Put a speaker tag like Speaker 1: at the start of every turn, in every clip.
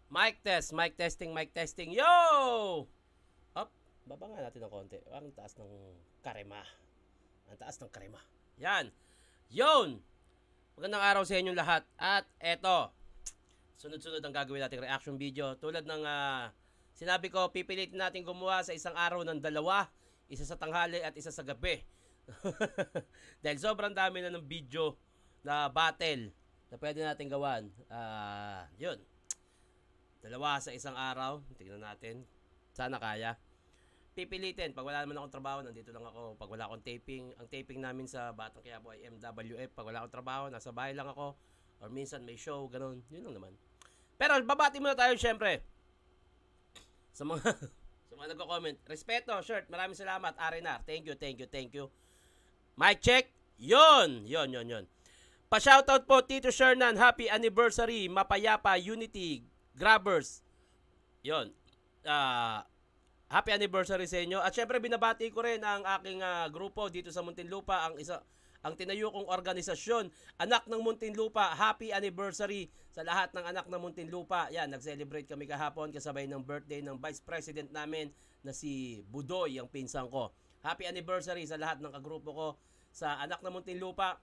Speaker 1: Mic testing, mic testing. Yo! Up, baba nga natin ng konti. Ang taas ng karema. Ang taas ng karema. Yan. Yon! Magandang araw sa inyong lahat. At eto, sunod-sunod ang gagawin nating reaction video. Tulad ng sinabi ko, pipilitin natin gumawa sa isang araw ng dalawa. Isa sa tanghali at isa sa gabi. Dahil sobrang dami na ng video na battle na pwede natin gawan. Yun. Dalawa sa isang araw. Tingnan natin. Sana kaya. Pipilitin. Pag wala naman akong trabaho, nandito lang ako. Pag wala akong taping, ang taping namin sa Batang Quiapo ay MWF. Pag wala akong trabaho, nasa bahay lang ako. Or minsan may show, ganun. Yun lang naman. Pero babati muna tayo syempre. Sa mga sa mga nagko-comment. Respeto, shirt. Maraming salamat. Arinar. Thank you. Mic check. Yun. Pa-shoutout po Tito Shernan. Happy anniversary. Mapayapa Unity Grabbers. Yun. Happy anniversary sa inyo. At syempre binabati ko rin ang aking grupo dito sa Muntinlupa, ang tinayo kong organisasyon, Anak ng Muntinlupa. Happy anniversary sa lahat ng anak ng Muntinlupa. Yan, nag-celebrate kami kahapon kasabay ng birthday ng Vice President namin na si Budoy, ang pinsan ko. Happy anniversary sa lahat ng kagrupo ko sa Anak ng Muntinlupa.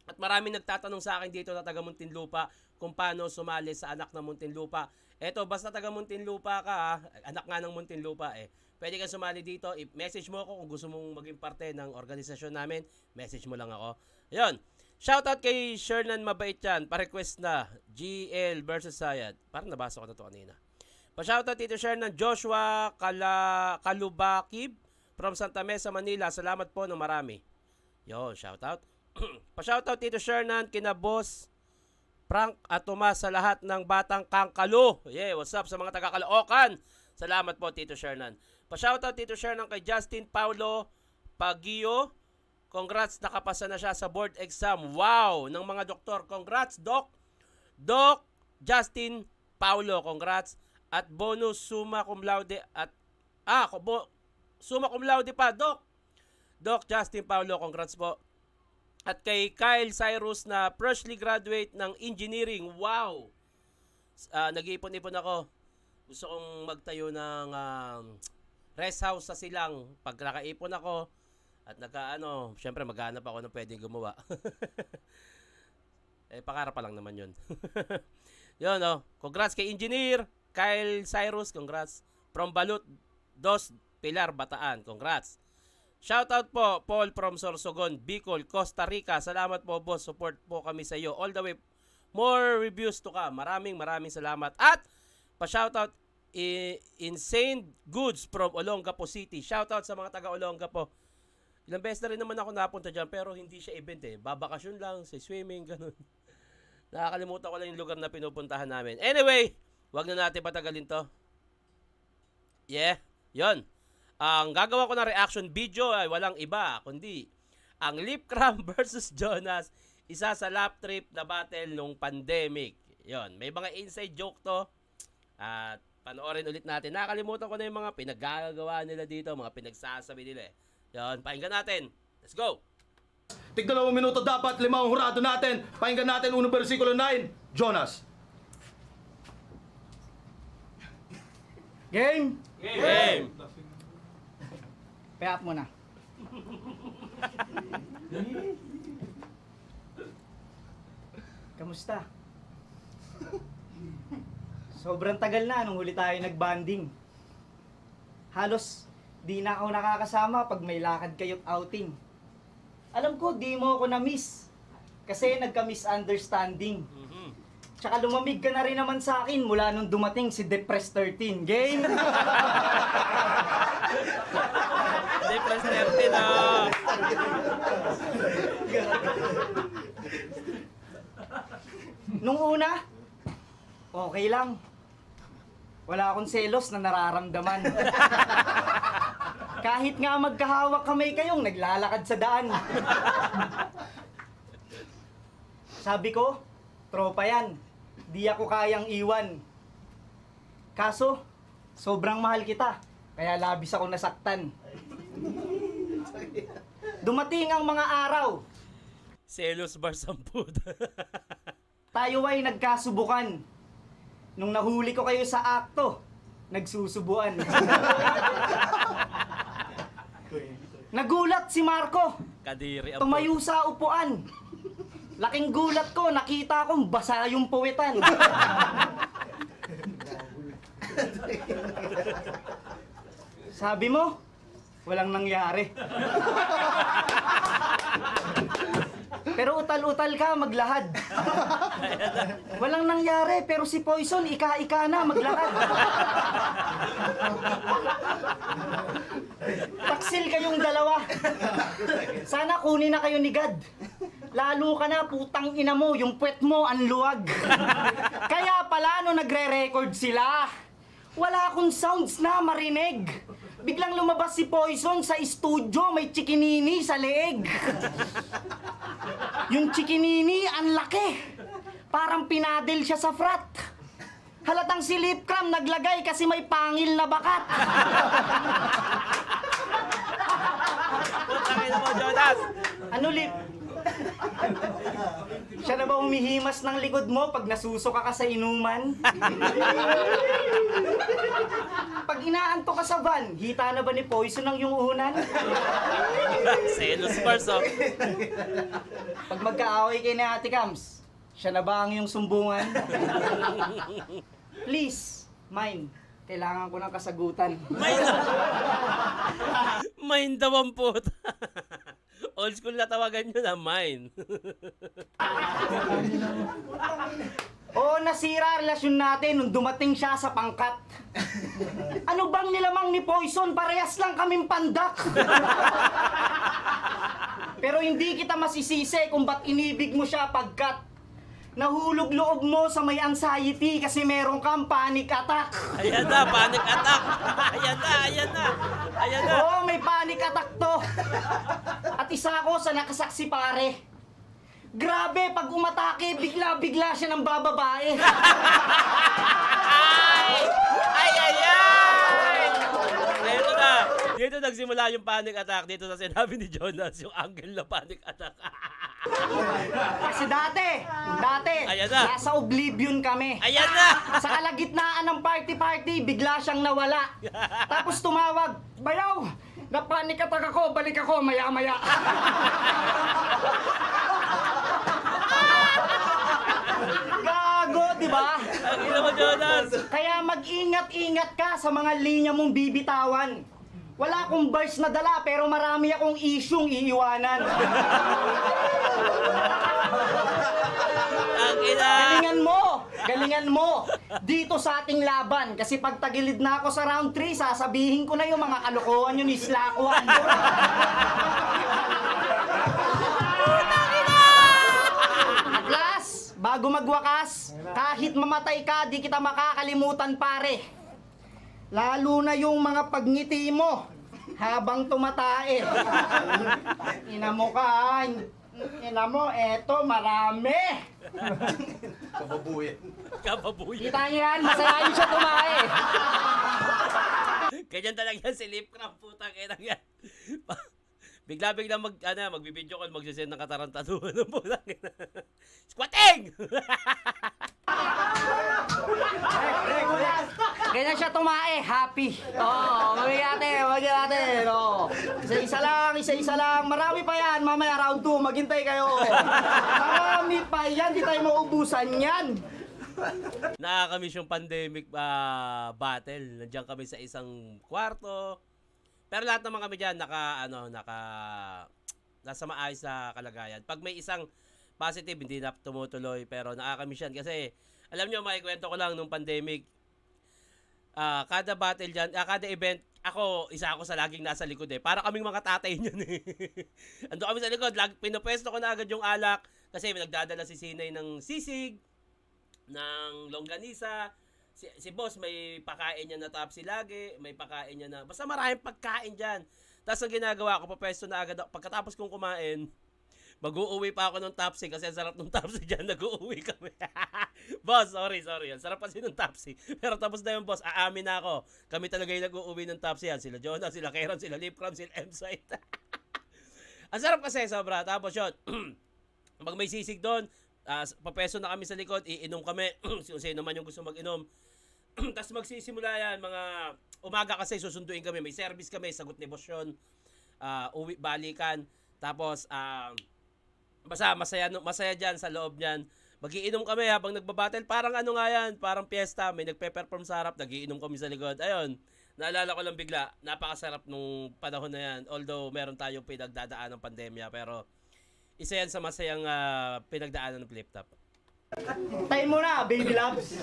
Speaker 1: At marami nagtatanong sa akin dito na taga Muntinlupa kung paano sumali sa Anak ng Muntinlupa. Eto, basta taga Muntinlupa ka, anak nga ng Muntinlupa pwede kang sumali dito. I-message mo ako kung gusto mong maging parte ng organisasyon namin. Message mo lang ako. Ayun. Shoutout kay Shernan Mabait yan. Pa-request na. GL versus Sayad. Parang nabasa ko na to kanina. Pa-shoutout dito Shernan Joshua Kalubakib from Santa Mesa, Manila. Salamat po ng marami. Yo, shoutout. Pa-shoutout Tito Shernan, kina Boss Frank at Tomas sa lahat ng Batang Kangkalo. Yeah, what's up sa mga taga-Caloocan? Salamat po Tito Shernan. Pa-shoutout Tito Shernan kay Justin Paulo Pagio. Congrats, nakapasa na siya sa board exam. Wow, ng mga doktor. Congrats, Doc Justin Paulo. Congrats. At bonus summa cum laude at summa cum laude pa, Doc Justin Paulo. Congrats po. At kay Kyle Cyrus na freshly graduate ng engineering. Wow! Nag-iipon-ipon ako. Gusto kong magtayo ng rest house sa Silang. Pag nakaipon ako at syempre maghanap ako ng pwedeng gumawa. Pangarap pa lang naman yun. Yun, congrats kay Engineer Kyle Cyrus. Congrats. From Balut, Dos Pilar, Bataan. Congrats. Shoutout po, Paul from Sorsogon, Bicol, Costa Rica. Salamat po, boss. Support po kami sa iyo. All the way. More reviews to come. Maraming salamat. At, pa-shoutout, Insane Goods from Olongapo City. Shoutout sa mga taga-Olongapo. Ilang beses na rin naman ako napunta dyan, pero hindi siya event Babakasyon lang, sa swimming, ganun. Nakakalimutan ko lang yung lugar na pinupuntahan namin. Anyway, wag na natin patagalin to. Yeah, yon. Ang gagawa ko na reaction video ay walang iba kundi ang Lip Cram versus Jonas, isa sa lap trip na battle nung pandemic. Yon, may mga inside joke to. At panoorin ulit natin. Nakalimutan ko na yung mga pinaggagawa nila dito, mga pinagsasabi nila. Yon, pakinggan natin. Let's go.
Speaker 2: Tig-2 minuto dapat, 5 ang hurado natin. Pakinggan natin 1 versikulo 9. Jonas.
Speaker 3: Game!
Speaker 1: Game!
Speaker 3: Pay-up mo na. Kamusta? Sobrang tagal na nung huli tayo nag-banding. Halos di na ako nakakasama pag may lakad kayo't outing. Alam ko, di mo ako na-miss. Kasi nagka-misunderstanding. Tsaka lumamig ka na rin naman sa akin mula nung dumating si Depress 13. Game!
Speaker 1: Depress 13
Speaker 3: Nung una, okay lang. Wala akong selos na nararamdaman. Kahit nga magkahawak kamay kayong naglalakad sa daan. Sabi ko, tropa yan. Di ako kayang iwan. Kaso, sobrang mahal kita. Kaya labis ako nasaktan. Dumating ang mga araw.
Speaker 1: Selos bar 10.
Speaker 3: Tayo ay nagkasubukan. Nung nahuli ko kayo sa akto, nagsusubuan. Nagulat si Marco.
Speaker 1: Kadiri ang
Speaker 3: Tumayo sa upuan. Laking gulat ko, nakita kong basa yung puwetan. Sabi mo, walang nangyari. Pero utal-utal ka, maglahad. Walang nangyari, pero si Poison, ika-ika na, maglakad. Taksil kayong dalawa. Sana kunin na kayo ni God. Lalo ka na, putang ina mo, yung puwet mo, ang luwag. Kaya pala, no nagre-record sila, wala akong sounds na marinig. Biglang lumabas si Poison sa studio, may chikinini sa leeg. Yung chikinini, ang laki. Parang pinadel siya sa frat. Halatang si Lip Cram naglagay kasi may pangil na bakat.
Speaker 1: Putangin mo, Jonas!
Speaker 3: Ano, Lip? Siya na ba humihimas ng likod mo pag nasusuka ka sa inuman? Pag inaanto ka sa van, hita na ba ni Poison ang yung unan?
Speaker 1: Selos Mars, oh.
Speaker 3: Pag magkaaway kay ni Ate Cams, siya na ba ang yung sumbungan? Please, mine. Kailangan ko ng kasagutan.
Speaker 1: Mine daw ang puta. Old school na tawagan nyo na mine.
Speaker 3: Oo, nasira relasyon natin nung dumating siya sa pangkat. Ano bang nilamang ni Poison? Parehas lang kaming pandak. Pero hindi kita masisisi kung ba't inibig mo siya pagkat nahulog loob mo sa may anxiety kasi meron kang panic attack.
Speaker 1: Ayan na, panic attack. Ayan na, ayan na. Ayan na.
Speaker 3: Oo, may panic attack to. At isa ako sa nakasaksi pare. Grabe, pag umatake, bigla-bigla siya ng bababae.
Speaker 1: Ay, ay, ay! Ito na. Dito nagsimula yung panic attack. Dito sa sinabi ni Jonas, yung angle na panic attack.
Speaker 3: Kasi dati,
Speaker 1: Ayan na.
Speaker 3: nasa oblivion kami.
Speaker 1: Ayan na!
Speaker 3: Sa kalagitnaan ng party-party, bigla siyang nawala. Tapos tumawag, Bayaw! Napanik attack ako, balik ako maya-maya. Gago, di ba?
Speaker 1: Ang ina mo, Jonas!
Speaker 3: Kaya mag-ingat-ingat ka sa mga linya mong bibitawan. Wala akong verse na dala, pero marami akong isyung iiwanan.
Speaker 1: Ang ina!
Speaker 3: Galingan mo dito sa ating laban. Kasi pag tagilid na ako sa round 3, sasabihin ko na yung mga kalokohan yun ni Slakwan. At last, bago magwakas, kahit mamatay ka, di kita makakalimutan pare. Lalo na yung mga pagngiti mo habang tumatae. Ina mo ka, ha? Ina mo, eto, marami.
Speaker 1: Kababuyan.
Speaker 3: Kita niyo yan, masaya siya tumae.
Speaker 1: Ganyan talaga yan si Lip Cram, putang ina yan. Bigla-bigla magbibideo call, magsisend ng katarantaduhan ng putang ina. Squatting!
Speaker 3: Ganyan siya tumae, happy. Oo, magigate. No. Isa-isa lang. Marami pa yan, mamaya round 2, maghintay kayo. Marami pa yan, di tayo maubusan yan.
Speaker 1: Nakakamiss yung pandemic battle. Nandiyan kami sa isang kwarto. Pero lahat naman kami diyan nasa maayos na kalagayan. Pag may isang positive, hindi na tumutuloy, pero nakakamiss yan kasi alam niyo, maikwento ko lang nung pandemic. Kada battle diyan, kada event, isa ako sa laging nasa likod eh. Para kaming mga tatay niyan eh. Ando kami sa likod, pinupwesto ko na agad yung alak kasi may nagdadala si Sinay ng sisig, ng longganisa. Si boss may pakain niya na Topsy lagi, may pakain niya na basta maraming pagkain diyan. Tapos ang ginagawa ko, papesto na agad pagkatapos kong kumain. Mag-uuwi pa ako ng Topsy kasi ang sarap ng Topsy diyan, nag-uuwi kami. Boss, sorry. Ang sarap kasi ng Topsy. Pero tapos na yung boss, aamin na ako. Kami talaga yung nag-uuwi ng Topsy yan. Sila Jonah, sila Kairan, sila Lip Cram, sila M-Site. Ang sarap kasi, sobra. Tapos yun, pag may sisig doon, Papeso na kami sa likod, iinom kami. Sino naman yung gusto mag-inom. Tapos magsisimula yan, mga umaga kasi susunduin kami. May service kami, sagot ni Boss yun. Uwi, balikan. Tapos, basta masaya dyan sa loob niyan. Magiinom kami habang nagbabattle. Parang ano nga yan, parang piyesta. May nagpe-perform sa harap, nagiinom kami sa likod. Ayun, naalala ko lang bigla, napakasarap nung panahon na yan. Although meron tayong pinagdadaan ng pandemya, pero isa yan sa masayang pinagdaanan ng Flip Top.
Speaker 3: Tayo mo na, baby loves.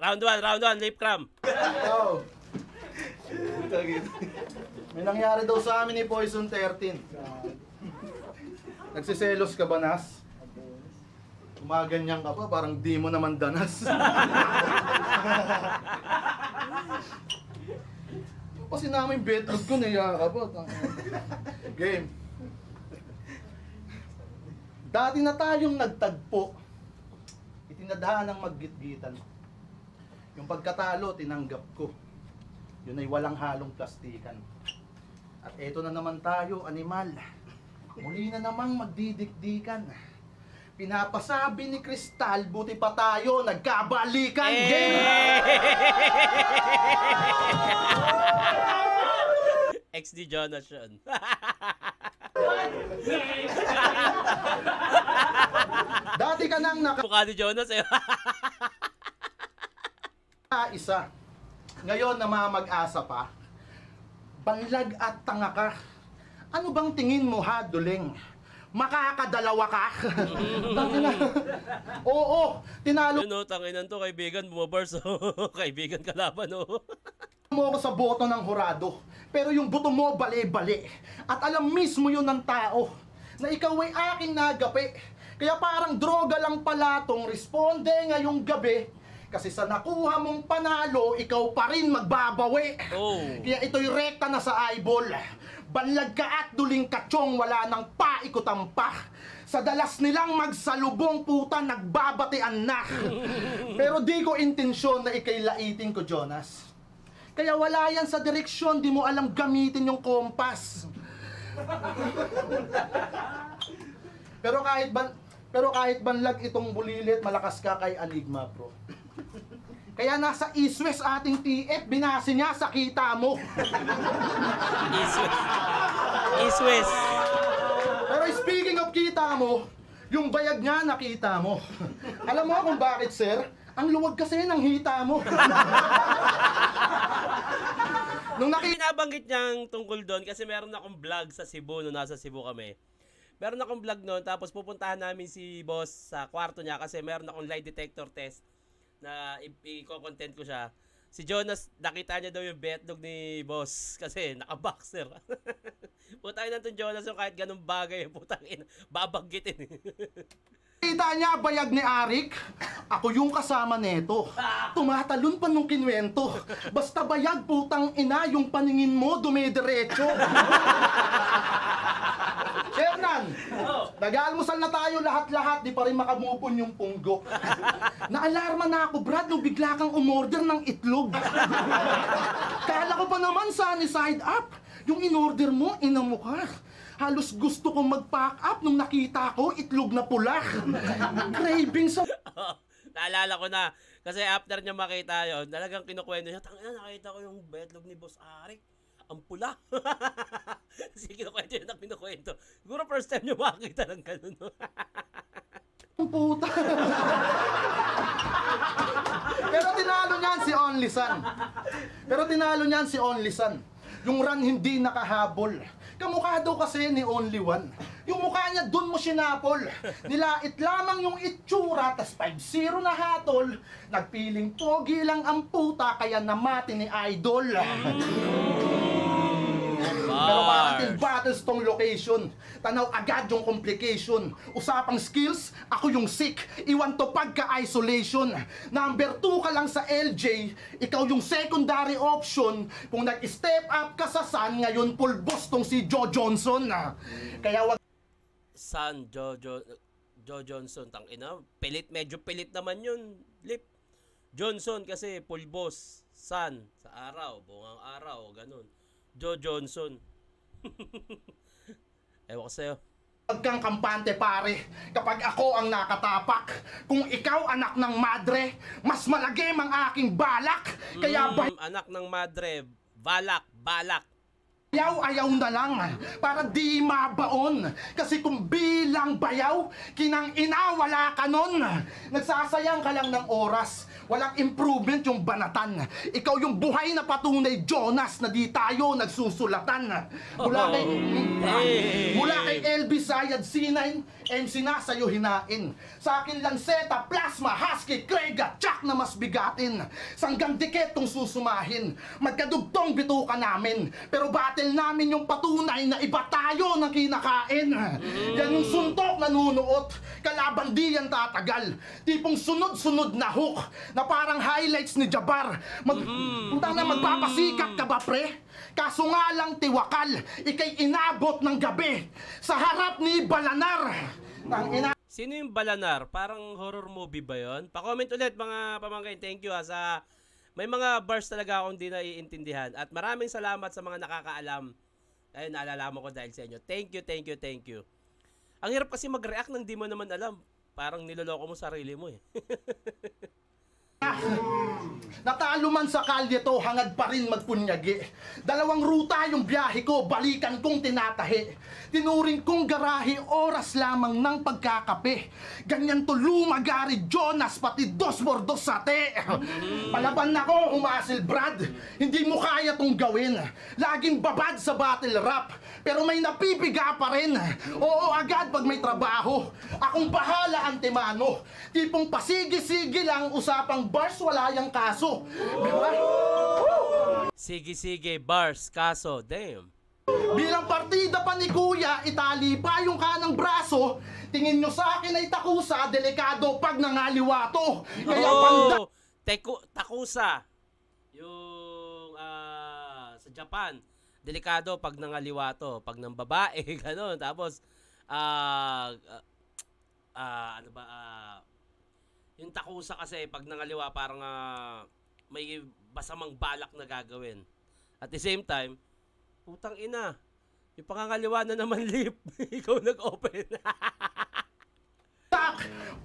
Speaker 1: Round 1, lip cram.
Speaker 2: Oh. May nangyari daw sa amin ni Poison 13. Nagsiselos ka ba, Nas? Gumaganyan ka pa, parang di mo naman danas. Kasi namin betlog ko, naiya ka pa. Game. Dati na tayong nagtagpo. Itinadhana ng maggitgitan. Yung pagkatalo, tinanggap ko. Yun ay walang halong plastikan. At eto na naman tayo, animal. Muli na namang magdidikdikan. Pinapasabi ni Kristal, buti pa tayo nagkabalikan. Game!
Speaker 1: XD Jonas yun.
Speaker 2: Dati ka nang
Speaker 1: Mukha ni Jonas eh.
Speaker 2: isa. Ngayon namamag-asa pa. Banlag at tanga ka. Ano bang tingin mo, ha, Duling? Makakadalawa ka? Tangina. Oo, tinalo
Speaker 1: Yun o, tanginan to, kaibigan, bumabars o. Kaibigan kalaban o.
Speaker 2: mo ako sa boto ng hurado. Pero yung boto mo, bali-bali. At alam mismo yun ng tao na ikaw ay aking nagapi. Kaya parang droga lang pala tong responde ngayong gabi. Kasi sa nakuha mong panalo, ikaw pa rin magbabawi.
Speaker 1: Oh.
Speaker 2: Kaya ito'y rekta na sa eyeball. Banlag ka at Duling Kachong, wala nang paikutan pa. Sa dalas nilang magsalubong, puta, nagbabatian na. Pero di ko intensyon na ikay laitin ko, Jonas. Kaya wala yan sa direksyon, di mo alam gamitin yung kompas. Pero kahit banlag itong bulilit, malakas ka kay Aligma, bro. Kaya nasa East-West ating TF, binasi niya sa kita mo.
Speaker 1: East-West.
Speaker 2: Pero speaking of kita mo, yung bayag niya nakita mo. Alam mo kung bakit, sir? Ang luwag kasi ng hita mo. Nung
Speaker 1: Binabanggit niyang tungkol doon kasi meron akong vlog sa Cebu nung nasa Cebu kami. Meron akong vlog noon tapos pupuntahan namin si boss sa kwarto niya kasi meron akong lie detector test na i-content ko siya. Si Jonas, nakita niya daw yung betlog ni boss kasi naka-boxer. Putang ina tong Jonas yung kahit ganung bagay, putang ina, babanggitin.
Speaker 2: Kita niya bayag ni Arik, ako yung kasama neto. Tumatalon pa nung kinwento. Basta bayag, putang ina, yung paningin mo dumidiretso. Shernan, nag-aalmusal na tayo lahat-lahat, di pa rin makamupon yung punggok. Naalarma na ako, Brad, nung bigla kang umorder ng itlog. Kala ko pa naman sunny side up. Yung in-order mo, ina mo ka. Halos gusto kong mag-pack up nung nakita ko itlog na pula. Craving sa...
Speaker 1: Naalala ko na. Kasi after niya makita yun, talagang kinukwento niya, tangina, nakita ko yung betlog ni Boss Arik. Ang pula. Kasi kinukwento niya na kinukwento. Siguro first time niya makita ng ganun.
Speaker 2: Ang puta. Pero tinalo niyan si Only Son. Yung run hindi nakahabol. Kamukha daw kasi ni Only One. Yung mukha niya dun mo sinapol. Nilait lamang yung itsura, tas 5-0 na hatol. Nagpiling pogi lang ang puta, kaya namati ni Idol. Pero bakit battles tong location? Tanaw agad yung complication. Usapang skills, ako yung sick. Iwan to pagka-isolation. Number 2 ka lang sa LJ, ikaw yung secondary option. Kung nag-step up ka sa Sun, ngayon pulbos tong si Joe Johnson. Kaya wag...
Speaker 1: Son, Joe Johnson, tangina. Medyo pilit naman yun, Lip. Johnson kasi pulbos. Sun, sa araw, bungang araw, ganun. Joe Johnson. Ewan ko sa'yo.
Speaker 2: Huwag kang kampante pare, kapag ako ang nakatapak. Kung ikaw anak ng madre, mas malagim ang aking balak. Kaya
Speaker 1: Anak ng madre, balak.
Speaker 2: ayaw na lang para di mabaon. Kasi kung bilang bayaw, kinang ina wala ka nun. Nagsasayang ka lang ng oras. Walang improvement yung banatan. Ikaw yung buhay na patunay, Jonas, na di tayo nagsusulatan. Mula kay LB Sayad C9, MC na sa'yo hinain. Sa akin Lanceta, Plasma, Husky, Craig at Chuck na mas bigatin. Sanggang dikit tong susumahin. Magkadugtong bituka namin. Pero battle namin yung patunay na iba tayo ng kinakain. Yan yung suntok na nunuot. Kalaban di yan tatagal. Tipong sunod-sunod na hook na parang highlights ni Jabbar. Magpapasikat ka ba, pre? Kaso nga lang tiwakal, ikay inabot ng gabi sa harap ni Balanar.
Speaker 1: Sino yung Balanar? Parang horror movie ba yon? Pa-comment ulit mga pamangkin. Thank you sa may mga bars talaga akong di naiintindihan. At maraming salamat sa mga nakakaalam. Ayun, naalala ko dahil sa inyo. Thank you. Ang hirap kasi mag-react nang di mo naman alam. Parang niloloko mo sarili mo eh.
Speaker 2: Natalo man sa kalye to, hangad pa rin magpunyagi. Dalawang ruta yung biyahe ko, balikan kong tinatahi. Tinuring kong garahe, oras lamang ng pagkakape. Ganyan to lumagari, Jonas, pati dos bordos sate. Palaban ako, umasil Brad. Hindi mo kaya tong gawin. Laging babad sa battle rap, pero may napipiga pa rin. Oo, agad pag may trabaho. Akong bahala, antemano. Tipong pasigi-sige lang, usapang bars, wala yang kaso. Diba?
Speaker 1: Sige, bars, kaso, damn.
Speaker 2: Bilang partida pa ni Kuya, itali pa yung kanang braso. Tingin nyo sa akin ay takusa, delikado pag nangaliwa to. Kaya
Speaker 1: takusa. Yung sa Japan, delikado pag nangaliwa to. Pag ng babae, gano'n. Tapos, yung takusa kasi pag nangaliwa parang may basamang balak na gagawin. At the same time, putang ina, yung pangangaliwa na naman lip, ikaw nag-open.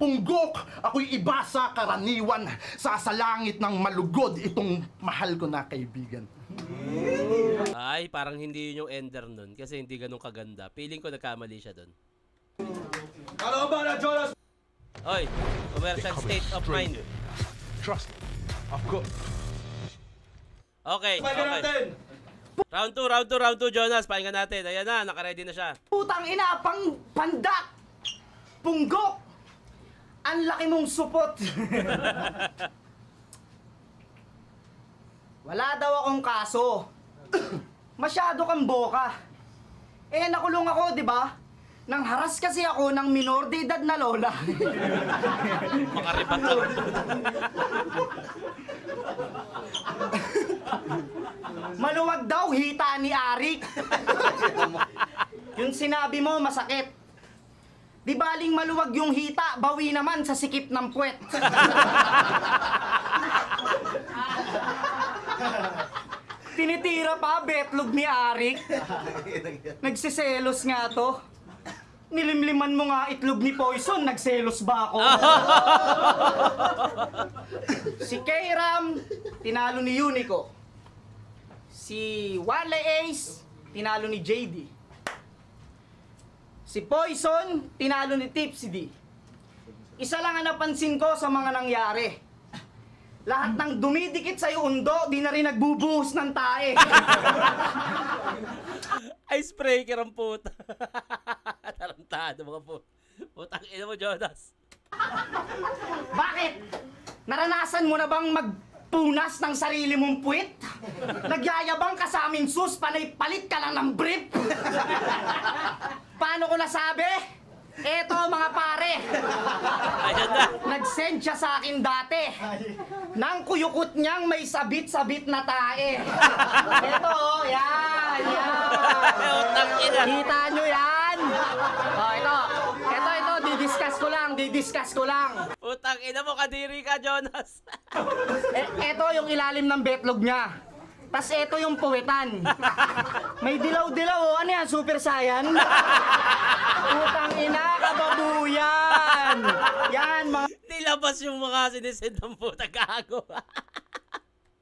Speaker 2: Punggok, ako'y iba sa karaniwan. Sasalangit ng malugod itong mahal ko na kaibigan.
Speaker 1: Ay, parang hindi yun yung ender nun kasi hindi ganun kaganda. Feeling ko nagkamali siya dun.
Speaker 4: Ano ba na, Jonas?
Speaker 1: Oy, commercial state of mind.
Speaker 4: Trust me. I've got...
Speaker 1: Okay. Round 2, Jonas. Pakinggan natin. Ayan na, nakaready na siya.
Speaker 3: Putang ina, pandak! Punggok! Ang laki mong supot! Wala daw akong kaso. Masyado kang boka. Eh, nakulong ako, di ba? Nang haras kasi ako ng minor de edad na lola.
Speaker 1: Makaribat lang.
Speaker 3: Maluwag daw hita ni Arik. Yung sinabi mo, masakit. Di baling maluwag yung hita, bawi naman sa sikip ng puwet. Tinitira pa, betlog ni Arik. Nagsiselos nga to. Nilimliman mo nga itlog ni Poison, nagselos ba ako? Si Kairam, tinalo ni Unico. Si Wale Ace, tinalo ni JD. Si Poison, tinalo ni Tipsy D. Isa lang ang napansin ko sa mga nangyari. Lahat ng dumidikit sa'yo undo, di na rin nagbubuhos ng tae.
Speaker 1: Icebreaker ang puta. Tarantado mga puta. Putang ina mo, Jonas.
Speaker 3: Bakit? Naranasan mo na bang magpunas ng sarili mong puwit? Nagyayabang ka sa aming sus, panay palit ka lang ng brief. Paano ko nasabi? Eto mga pare.
Speaker 1: Ayan na.
Speaker 3: Nag-send siya sa akin dati. Nang kuyukot niyang may sabit-sabit na tae. Eto, yan.
Speaker 1: Putang ina.
Speaker 3: Kita nyo yan? Oh, ito, didiscuss ko lang.
Speaker 1: Putang ina mo, kadiri ka, Jonas.
Speaker 3: Eto yung ilalim ng betlog niya. Tas eto yung puwetan. May dilaw-dilaw, oh. Ano yan? Super Saiyan? Putang ina, kababuyan! Yan, mga
Speaker 1: Nilabas yung mga sinisend ng puta gago.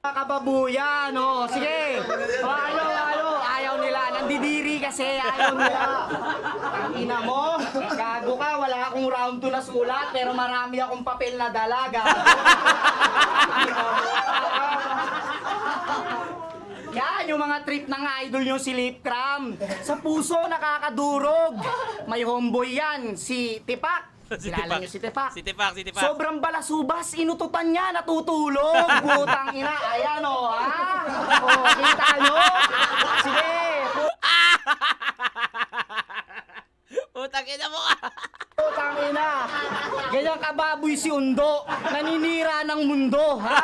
Speaker 3: kababuyan, oh. Sige. O, ayaw nila. Nandidiri kasi, ayaw nila. Ang ina mo, gago ka. Wala akong round 2 na sulat, pero marami akong papel na dalaga. Yan, yung mga trip ng idol nyo si Lipcram. Sa puso nakakadurog. May homeboy yan, si Tipak. Kilala niyo si Tipak?
Speaker 1: Si Tipak.
Speaker 3: Sobrang balasubas, inututan niya, natutulog. Putang ina, ayan o, ha? O, kita nyo? Sige.
Speaker 1: Putang ina mo ka.
Speaker 3: Putang ina. Ganyan kababoy si Undo. Naninira ng mundo, ha?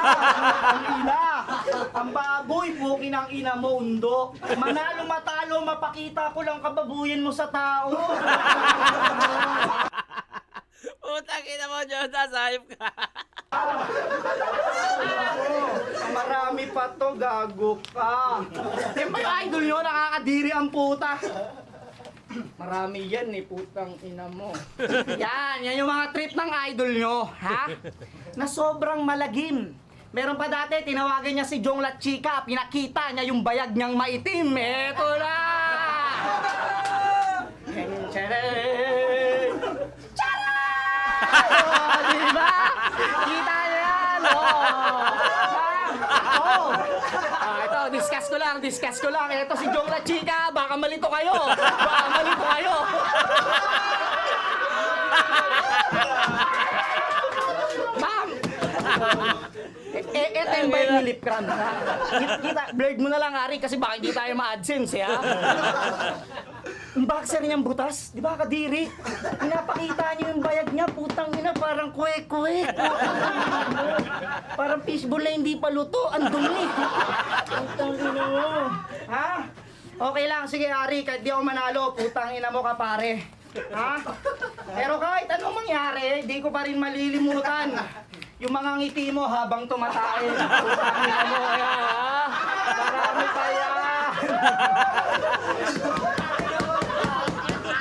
Speaker 3: Ang ina. Ang baboy, pukin ang ina mo, Undo. Manalo matalo, mapakita ko lang kababuyan mo sa tao.
Speaker 1: Putang ina mo, Jonas, hayop ka.
Speaker 3: Marami pa to, gago ka. Yung may idol nyo, nakakadiri ang puta. Marami yan eh, putang ina mo. Yan yung mga trip ng idol nyo, ha? Na sobrang malagim. Meron pa dati, tinawagan niya si Jong La Chica, pinakita niya yung bayag niyang maitim. Eto na! Oh, diba? Kita niyo yan, ito, discuss ko lang. Ito si Jong La Chica, baka malito kayo. Ma'am! Ito yung bayad ni Lipcram. Kita, blurred mo na lang, Ari, kasi baka hindi tayo ma-AdSense, ha? Yung boxer niyang butas, di ba kadiri? Pinapakita niyo yung bayag niya, putang ina, parang kwe-kwe. Parang fishbowl na hindi pa luto, ang dumi. Putang ina mo. Ha? Okay lang, sige Ari, kahit di ako manalo, putang ina mo ka pare. Ha? Pero kahit anong mangyari, di ko pa rin malilimutan yung mga ngiti mo habang tumatae. Putang ina mo, ha? Marami pa yan.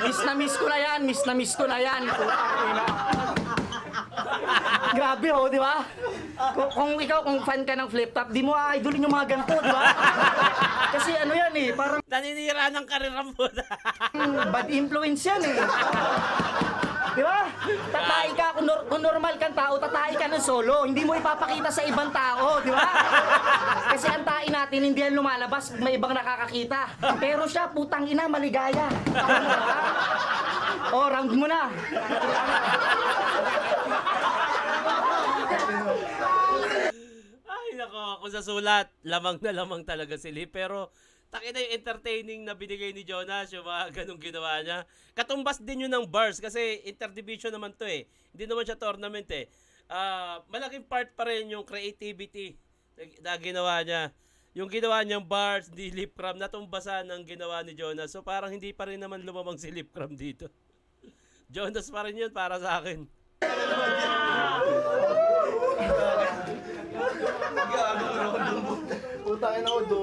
Speaker 3: Miss na miss ko na yan. Grabe oh, di ba? Kung ikaw, kung fan ka ng flip top, di mo idolin yung mga ganito, di ba? Kasi ano yan eh, parang
Speaker 1: Naninira ng karera mo.
Speaker 3: bad influence yan eh. Di ba? Tatay ka, kung normal kang tao, tatay ka ng solo. Hindi mo ipapakita sa ibang tao, di ba? Kasi ang tae natin, hindi yan lumalabas, may ibang nakakakita. Pero siya, putang ina, maligaya. Oh, round mo na.
Speaker 1: Ay, nako, kung sa sulat, lamang na lamang talaga si Lee. Pero, takina yung entertaining na binigay ni Jonas, yung mga ganong ginawa niya. Katumbas din yun ng bars, kasi interdivision naman to eh. Hindi naman siya tournament eh. Malaking part pa rin yung creativity na ginawa niya. Yung ginawa niyang bars, di Lipcram, natumbasan ng ginawa ni Jonas. So, parang hindi pa rin naman lumamang si Lipcram dito. Jonas pa rin yun para sa akin.
Speaker 2: Utangin ako do.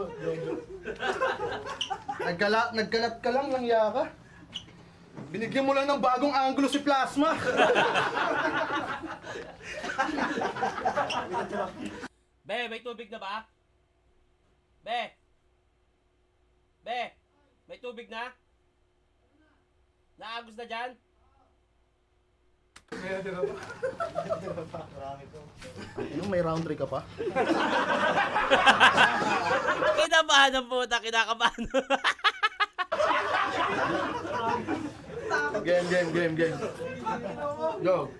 Speaker 2: Nagkalat ka lang ng yaka. Binigyan mo lang ng bagong angulo si Plasma.
Speaker 1: Be, may tubig na ba? Be, may tubig na? Naagos na dyan?
Speaker 2: Ano, may round 3 ka pa?
Speaker 1: Kinabahan ng puta, kinakabahan.
Speaker 2: Game. Go.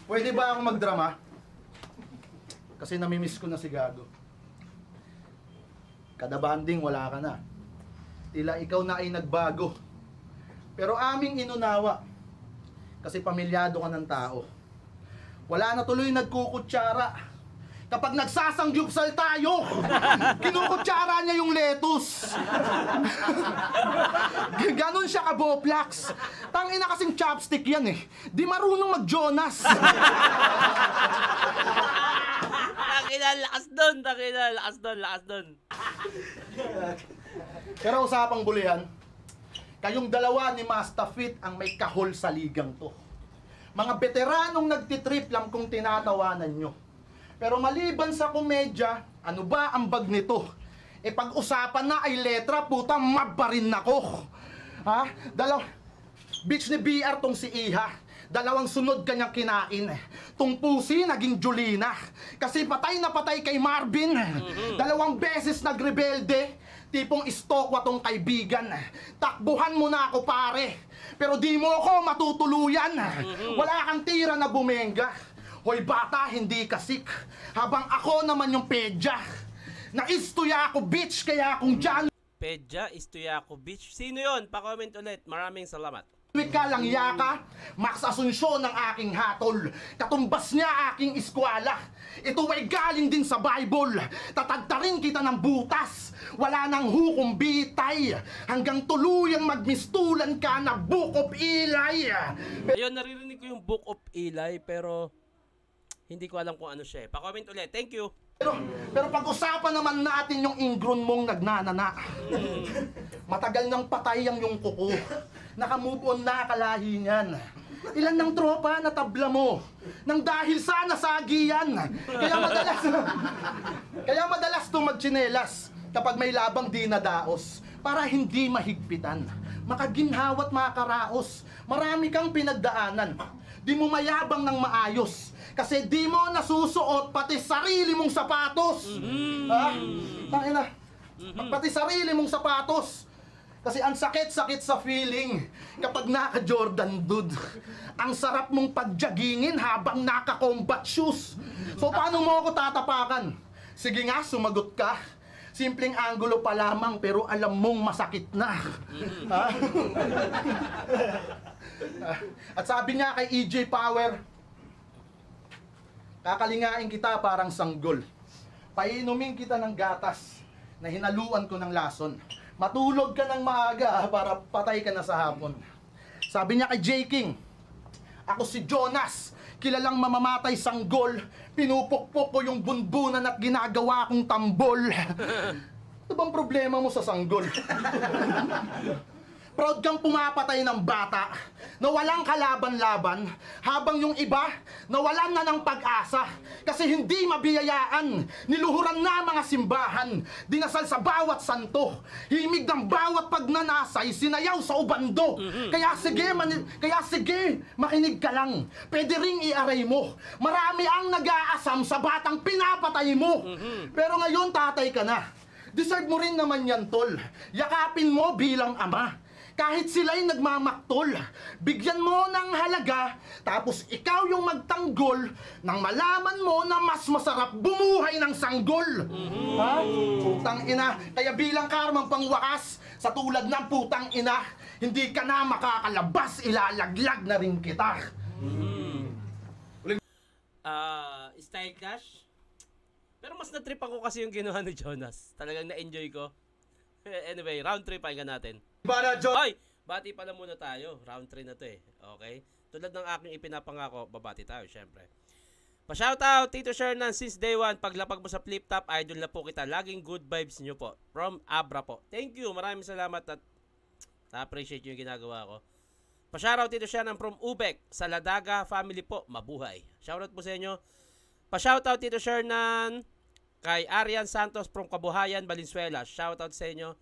Speaker 2: Pwede ba akong magdrama? Kasi namimiss ko na si Gago. Kada banding wala ka na. Tila ikaw na ay nagbago. Pero aming inunawa. Kasi pamilyado ka ng tao. Wala na tuloy nagkukutsara. Kapag nagsasangyupsal tayo, kinukutsara niya yung lettuce. Ganon siya kaboplax. Tangina kasing chopstick yan eh. Di marunong mag-Jonas.
Speaker 1: Takina, lakas doon, takina, lakas doon.
Speaker 2: Pero usapang bulihan, kayong dalawa ni Mastafit ang may kahol sa ligang to. Mga veteranong nagtitrip lang kung tinatawanan nyo. Pero maliban sa komedya, ano ba ang bag nito? E pag-usapan na ay letra, puta, mabarin ako. Ha? Bitch ni BR tong si Iha. Dalawang sunod kanyang kinain. Tung pusi naging Julina. Kasi patay na patay kay Marvin. Dalawang beses nagrebelde. Tipong istokwa tong kaibigan. Takbuhan mo na ako pare. Pero di mo ako matutuluyan. Wala kang tira na bumenga. Hoy bata, hindi kasik. Habang ako naman yung pedya. Naistuya ako bitch, kaya kung dyan
Speaker 1: Pedja, istuya ako, bitch. Sino yon? Pa-comment ulit. Maraming salamat.
Speaker 2: ka lang yaka, Max Asunsyon ng aking hatol. Katumbas niya aking eskwala. Ito ay galing din sa Bible. Tatagtarin kita ng butas. Wala nang hukom bitay. Hanggang tuluyang magmistulan ka na Book of Eli.
Speaker 1: Ayun, naririnig ko yung Book of Eli, pero hindi ko alam kung ano siya eh. Pa-comment ulit. Thank you.
Speaker 2: Pero pag-usapan naman natin yung ingron mong nagnanana. Matagal nang patay ang yung kuko. Nakamove on na kalahi niyan. Ilan ng tropa na tabla mo? Nang dahil sa nasagi yan. Kaya madalas to magtsinelas kapag may labang di nadaos. Para hindi mahigpitan. Makaginhawat makaraos. Marami kang pinagdaanan. Di mo mayabang ng maayos. Kasi di mo nasusuot pati sarili mong sapatos. Ha? Tangina. Pati sarili mong sapatos. Kasi ang sakit-sakit sa feeling kapag naka-Jordan, dude. Ang sarap mong pagjagingin habang naka-combat shoes. So paano mo ako tatapakan? Sige nga, sumagot ka. Simpleng anggulo pa lamang pero alam mong masakit na. Ha? At sabi niya kay EJ Power, kakalingain kita parang sanggol. Painumin kita ng gatas na hinaluan ko ng lason. Matulog ka ng maaga para patay ka na sa hapon. Sabi niya kay J. King, ako si Jonas, kilalang mamamatay sanggol. Pinupukpok ko yung bunbunan at ginagawa kong tambol. Ano bang problema mo sa sanggol? Proud kang pumapatay ng bata na walang kalaban-laban habang yung iba nawalan na ng pag-asa kasi hindi mabiyayaan. Niluhuran na mga simbahan, dinasal sa bawat santo, himig ng bawat pagnanasay, sinayaw sa ubando. Kaya sige, makinig ka lang. Pwede ring iaray mo. Marami ang nag-aasam sa batang pinapatay mo. Pero ngayon tatay ka na. Deserve mo rin naman yan, tol. Yakapin mo bilang ama. Kahit sila'y nagmamaktol, bigyan mo ng halaga, tapos ikaw yung magtanggol nang malaman mo na mas masarap bumuhay ng sanggol. Ha? Putang ina, kaya bilang karmang pangwakas, sa tulad ng putang ina, hindi ka na makakalabas, ilalaglag na rin kita.
Speaker 1: Style clash? Pero mas na-trip ako kasi yung ginawa ni Jonas. Talagang na-enjoy ko. Anyway, round 3 pakinggan natin. Hoy! Bati pala muna tayo. Round 3 na to eh. Okay? Tulad ng aking ipinapangako, babati tayo syempre. Pa-shoutout, Tito Shernan, since day 1, paglapag mo sa flip top, idol na po kita. Laging good vibes nyo po. From Abra po. Thank you. Maraming salamat at na-appreciate yung ginagawa ko. Pa-shoutout, Tito Shernan from Ubek. Sa Ladaga family po, mabuhay. Shoutout po sa inyo. Pa-shoutout, Tito Shernan kay Arian Santos from Kabuhayan, Valenzuela. Shoutout sa inyo.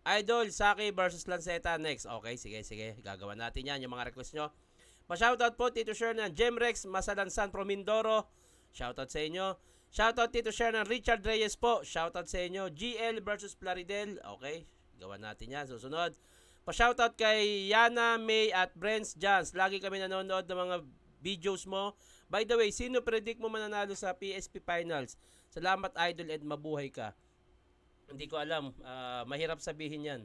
Speaker 1: Idol, Saki versus Lanceta next. Okay, sige. Gagawa natin yan, yung mga request nyo. Pa-shoutout po, Tito Shernan, Jemrex, Masalansan from Mindoro. Shoutout sa inyo. Shoutout, Tito Shernan, Richard Reyes po. Shoutout sa inyo. GL versus Plaridel. Okay, gawa natin yan. Susunod. Pa-shoutout kay Yana, May at Brents Jans. Lagi kami nanonood ng mga videos mo. By the way, sino predict mo mananalo sa PSP Finals? Salamat, Idol, and mabuhay ka. Hindi ko alam. Mahirap sabihin yan.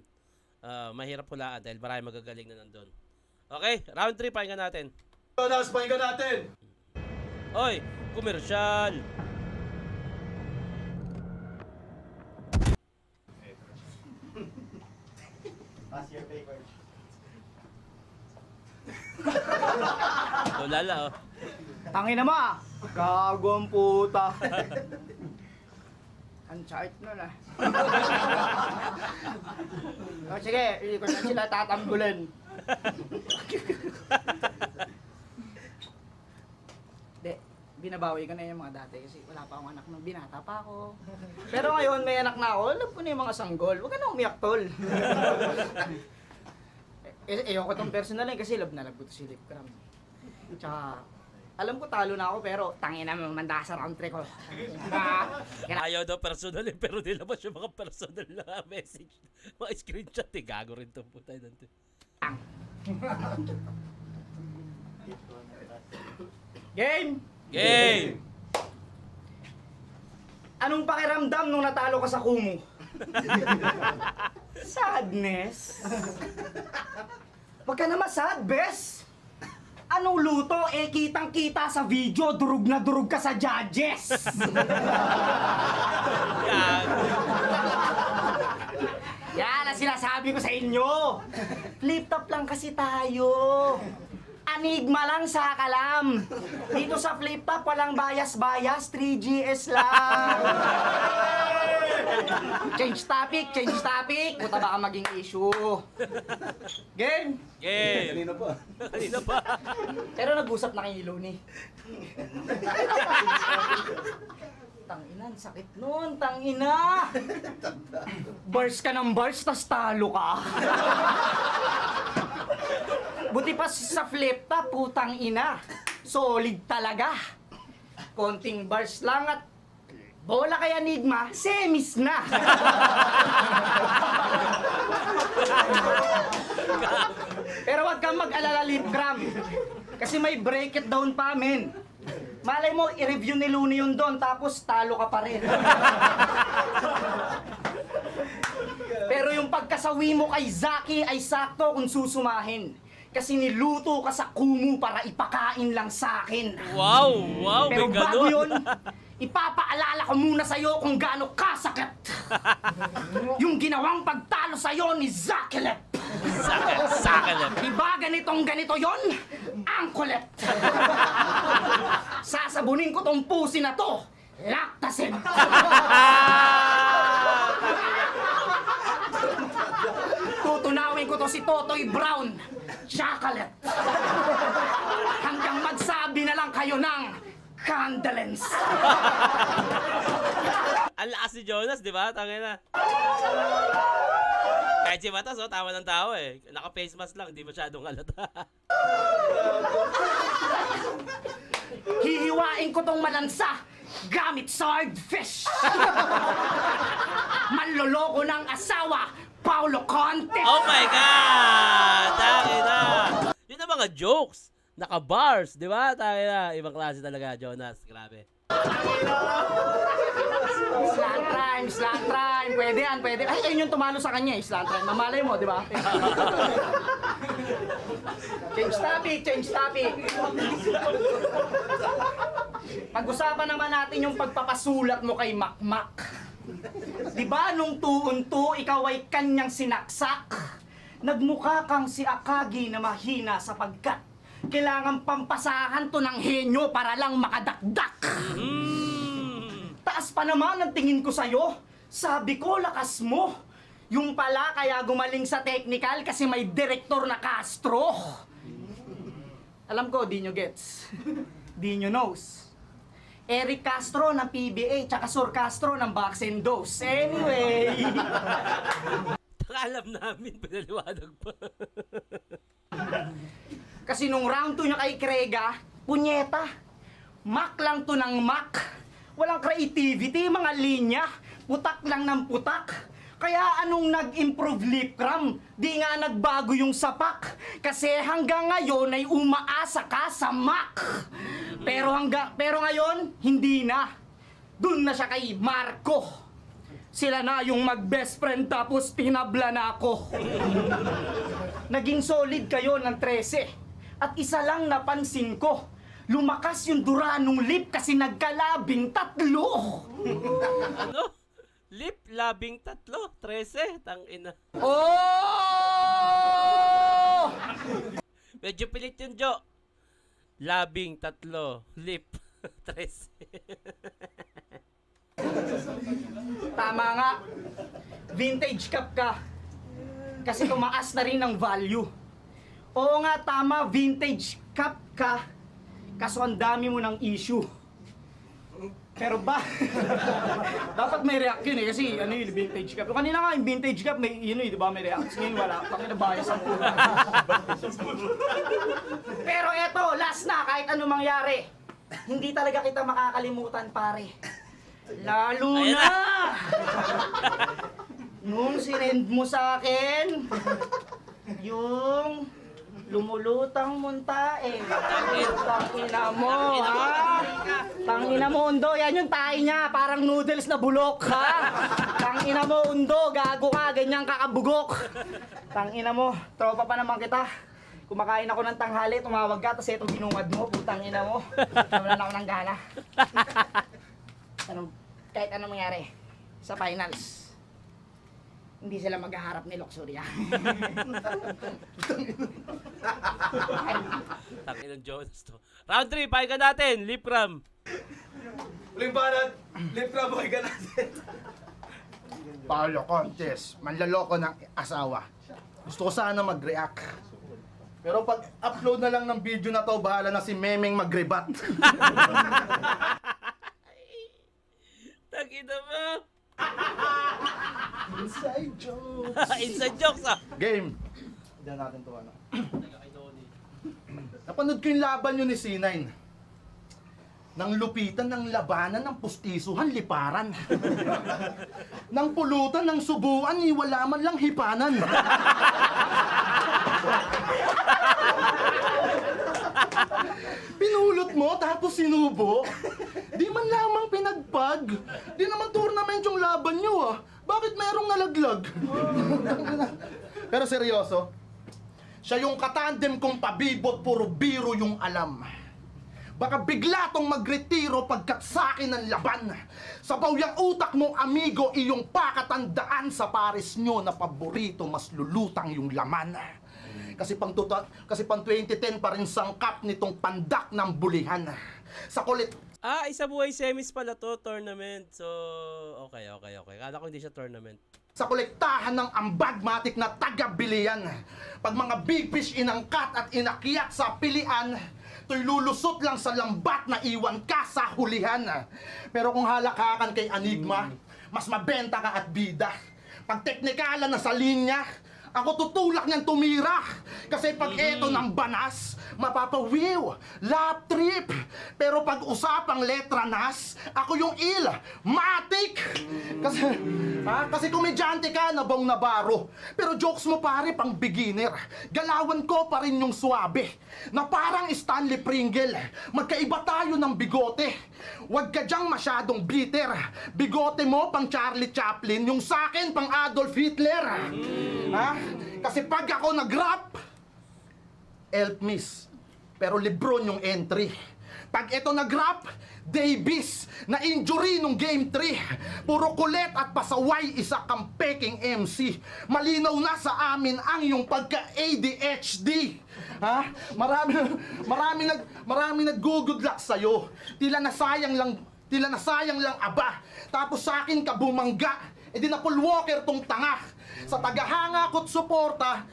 Speaker 1: Mahirap hulaan dahil marami magagaling na nandun. Okay, round 3, pakinggan natin.
Speaker 4: Jonas, pakinggan natin!
Speaker 1: Oy, komersyal!
Speaker 3: Pass your paper.
Speaker 1: Lala, oh.
Speaker 3: Tangin na mo ah! Gagawang puta. Ang chart nun ah. O sige, hindi ko na sila tatambulin. Hindi, binabawi ko na yung mga dati kasi wala pa akong anak nung binata pa ako. Pero ngayon may anak na ako, alam ko na yung mga sanggol. Huwag ka na umiyak, tol. Ayoko tong personal kasi love na love ko to si Lipcram. Tsaka, alam ko talo na ako pero tangin na manda sa round 3 ko.
Speaker 1: Ayaw daw personal eh, pero nilabas yung mga personal na message. Mga screenshot eh, gago rin itong putay nante.
Speaker 3: Game!
Speaker 1: Game!
Speaker 3: Anong pakiramdam nung natalo ka sa Kumu? Sadness? Wag ka na masad, bes! Anong luto? Eh, kitang-kita sa video, durug na durug ka sa judges!
Speaker 1: Gago.
Speaker 3: Yan ang sinasabi ko sa inyo! Flip-top lang kasi tayo! Anigma lang sa kalam! Dito sa flip-top, walang bias-bias, 3GS lang! Change topic, change topic! Puta baka maging issue! Game!
Speaker 1: Game!
Speaker 2: Kanina pa.
Speaker 1: Kanina pa.
Speaker 3: Pero nag-usap na kay Loni. Tangina, ang sakit nun, tangina! Bars ka ng bars, tas talo ka. Buti pa sa flip top, putang ina. Solid talaga. Konting bars lang at bola kay Enigma, semis na. Pero wag kang mag-alala, Lipcram. Kasi may break it down pa, men. Malay mo, i-review ni Looney yun doon, tapos talo ka pa rin. Pero yung pagkasawi mo kay Zaki ay sakto kung susumahin. Kasi niluto ka sa Kumu para ipakain lang sa akin.
Speaker 1: Wow! Wow!
Speaker 3: Pero
Speaker 1: May
Speaker 3: bago
Speaker 1: ganun.
Speaker 3: yun, ipapaalala ko muna sa'yo kung gaano kasakit. Yung ginawang pagtalo sa'yo ni Zakilep.
Speaker 1: Sakalep.
Speaker 3: Diba ganito yon? Ang kulit. Sasabunin ko tong pusi na to. Lactasin. Tutunawin ko to si Totoy Brown. Chocolate. Hanggang magsabi na lang kayo ng condolence.
Speaker 1: Ang lakas ni Jonas, di ba? Tangin na. Kahit si Matas, oh, tawa ng tao eh. Naka-face mask lang, di masyadong halata.
Speaker 3: Hihiwain ko tong malansa gamit swordfish. Manloloko ng asawa, Paulo Conte.
Speaker 1: Oh my God! Tangin na. Yun ang mga jokes. Naka-bars, di ba? Tangin na. Ibang klase talaga, Jonas. Grabe.
Speaker 3: Slant rhyme, slant rhyme. Pwede yan, pwede. Ay, ayun yung tumalo sa kanya eh, slant rhyme. Mamalay mo, di ba? Change topic, change topic. Pag-usapan naman natin yung pagpapasulat mo kay Makmak. Di ba nung 2-on-2, ikaw ay kanyang sinaksak? Nagmukha kang si Akagi na mahina sapagkat kailangan pampasahan to ng henyo para lang makadakdak. Taas pa naman ang tingin ko sa'yo. Sabi ko, lakas mo. Yung pala kaya gumaling sa technical kasi may direktor na Castro. Alam ko, di nyo gets. Di nyo knows. Eric Castro ng PBA, tsaka Sir Castro ng Vaccine Dose. Anyway.
Speaker 1: Alam namin, pinaliwanag pa.
Speaker 3: Kasi nung round 2 niya kay Krega, punyeta. Mac lang to ng Mac. Walang creativity, mga linya. Putak lang ng putak. Kaya anong nag-improve Lipcram? Di nga nagbago yung sapak. Kasi hanggang ngayon ay umaasa ka sa Mac. Pero ngayon, hindi na. Dun na siya kay Marco. Sila na yung mag-best friend tapos tinabla na ako. Naging solid kayo ng 13. At isa lang napansin ko. Lumakas yung Duranong Lip kasi nagkalabing 3.
Speaker 1: Ano? Lip, labing 3, 13, tangina.
Speaker 3: Oh!
Speaker 1: Medyo pilit yun, Jo. Labing 3, lip 3.
Speaker 3: Tama nga. Vintage cup ka. Kasi tumaas na rin ang value. Oo nga, tama. Vintage cup ka. Kaso ang dami mo ng issue. Pero ba? Dapat may react yun eh. Kasi ano yung vintage cup. Kanina nga yung vintage cup, may yun eh, di ba? May react. Ngayon wala. Pakita bias ang puno. Pero eto, last na. Kahit ano mangyari. Hindi talaga kita makakalimutan, pare. Lalo
Speaker 1: Ayan
Speaker 3: na! Nung sinend mo sa akin, yung lumulutang muntae. Tangina mo, ha? Tangina mo, Undo. Yan yung tayo niya. Parang noodles na bulok, ha? Tangina mo, Undo. Gago ka. Ganyan kakabugok. Tangina mo. Tropa pa naman kita. Kumakain ako ng tanghali, tumawag ka, tapos itong binungad mo. Putang ina mo. Nawalan ako ng gana. Kahit anong mangyari sa finals, hindi sila maghaharap ni Luxuria.
Speaker 1: Tangin ng Jonas to. Round 3, pahinga natin. Lip cram.
Speaker 4: Uling banat. Lip crab, boy ka natin.
Speaker 2: Paolo Contes, manlaloko ng asawa. Gusto ko sana mag-react. Pero pag upload na lang ng video na to, bahala na si Memeng mag-rebat.
Speaker 1: Tangin na mo.
Speaker 2: Inside joke.
Speaker 1: Inside jokes ah.
Speaker 2: Game. Diyan natin to ano. Napanood ko yung laban yun ni C9. Nang lupitan ng labanan ng pustisuhan, liparan. Nang pulutan ng subuan, wala man lang hipanan. Pinulot mo tapos sinubo. Di man lamang pinagpag. Di naman tournament yung laban nyo ah. Bakit merong nalaglag? Pero seryoso, siya yung katandem kong pabibot, puro biro yung alam. Baka bigla tong magretiro pagkat sa'kin ang laban. Sabaw yung utak mo, amigo, iyong pakatandaan sa pares nyo na paborito, mas lulutang yung laman. Kasi pang 2010 pa rin sangkap nitong pandak ng bulihan. Sa kulit.
Speaker 1: Ah, isa buhay semis pala to, tournament. So, okay. Kala ko hindi siya tournament.
Speaker 2: Sa kolektahan ng ambagmatic na taga-bilian. Pag mga big fish inangkat at inakyat sa pilian, to'y lulusot lang sa lambat na iwan ka sa hulihan. Pero kung halakakan kay Enigma, mas mabenta ka at bida. Pag teknikalan na sa linya, ako tutulak niyang tumira. Kasi pag eto ng banas, mapapawiw, lap trip. Pero pag usapang letra nas, ako yung matik. Kasi komedyante ka, nabong nabaro. Pero jokes mo pare, pang beginner. Galawan ko pa rin yung suabe. Na parang Stanley Pringle. Magkaiba tayo ng bigote. Huwag ka dyang masyadong bitter. Bigote mo pang Charlie Chaplin, yung sakin pang Adolf Hitler. Kasi pag ako nag-rap, Elf Miss, pero Lebron yung entry. Pag ito nag-rap, Davis, na injury nung game 3. Puro kulit at pasaway, isa kang peking MC. Malinaw na sa amin ang yung pagka-ADHD. Marami nag-gugudlak sa'yo. Tila na sayang lang aba. Tapos sa akin ka bumangga. Di na Paul Walker tong tanga. Sa tagahanga ko't suporta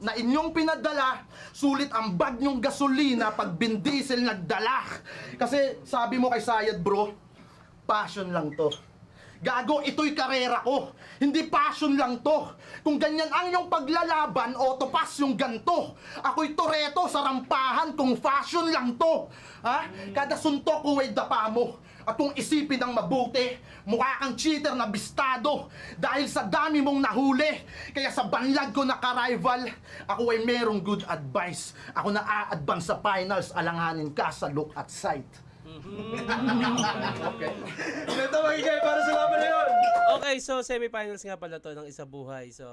Speaker 2: na inyong pinadala, sulit ang bag nyong gasolina pag bindiesel nagdala. Kasi sabi mo kay Sayad bro, passion lang to. Gago, ito'y karera ko. Hindi passion lang to. Kung ganyan ang iyong paglalaban, otopas yung ganto. Ako'y toreto sa rampahan kung fashion lang to. Kada suntok ko ay dapa mo. At kung isipin ng mabuti, mukha kang cheater na bistado. Dahil sa dami mong nahuli. Kaya sa banlag ko na ka-rival, ako ay merong good advice. Ako na a-advance sa finals, alanganin ka sa look at sight.
Speaker 4: Okay. Ito magigay para sa laban na yun.
Speaker 1: Okay, so semifinals nga pala to ng Isa Buhay. So,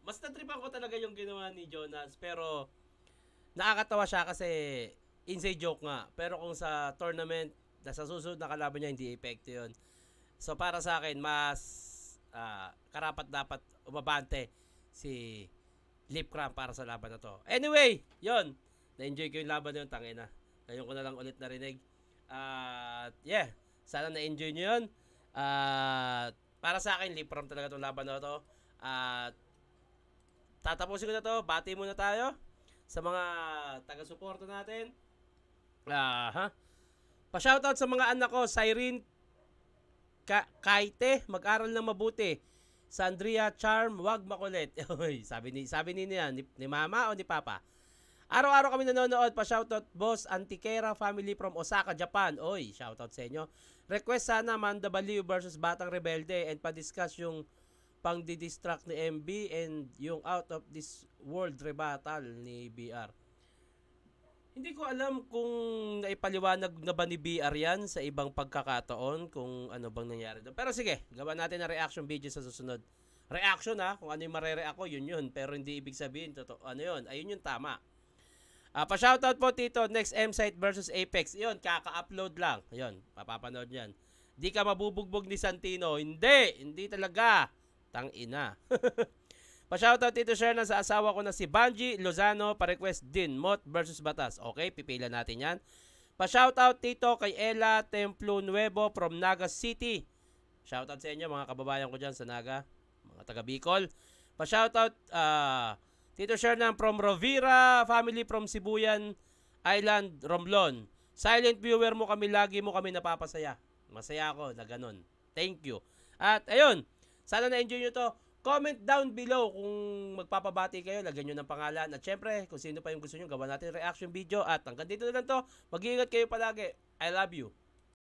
Speaker 1: mas natripan ko talaga yung ginawa ni Jonas. Pero, nakakatawa siya kasi inside joke nga. Pero kung sa tournament, sa susunod na kalaban niya, hindi epekto yun. So, para sa akin, mas karapat dapat umabante si Lip Cram para sa laban na to. Anyway, yon Na-enjoy ko yung laban na yun, tangina. Ngayon ko na lang ulit narinig. At yeah, sana na-enjoy nyo yun. At para sa akin, live from talaga itong laban na to. At tatapusin ko na to. Bati muna tayo sa mga taga-suporta natin. Pa-shoutout sa mga anak ko, Cyrene Kaite, mag-aral ng mabuti. Sandria Charm, wag makulit. Oy, sabi ni niya, ni mama o ni papa. Araw-araw kami nanonood. Pa-shoutout boss Antiquera family from Osaka, Japan. Oy, shoutout sa inyo. Request sana Manda Baliw versus Batang Rebelde and pa-discuss yung pang-distract ni MB and yung out of this world rebuttal ni BR. Hindi ko alam kung naipaliwanag na ba ni BR yan sa ibang pagkakataon kung ano bang nangyari doon. Pero sige, gawa natin na reaction video sa susunod. Reaction kung ano yung marere-react ko, yun. Pero hindi ibig sabihin, ano yun, ayun yung tama. Pa-shoutout po Tito, next M-Site versus Apex. Yun, kaka-upload lang. Yun, papapanood yan. Di ka mabubugbog ni Santino. Hindi talaga. Tang-ina. Pa-shoutout Tito Sherna sa asawa ko na si Banji Lozano, pa-request din Mot versus Batas. Okay, pipila natin yan. Pa-shoutout Tito kay Ella Templo Nuevo from Naga City. Shoutout sa inyo mga kababayan ko dyan sa Naga, mga taga Bicol. Pa-shoutout Tito Sherna from Rovira, family from Sibuyan Island, Romblon. Silent viewer mo kami, lagi mo kami napapasaya. Masaya ako na ganun. Thank you. At ayun, sana na-enjoy nyo to. Comment down below kung magpapabati kayo, lagyan nyo ng pangalan. At syempre, kung sino pa yung gusto nyo, gawa natin reaction video. At hanggang dito na lang to. Mag-iingat kayo palagi. I love you.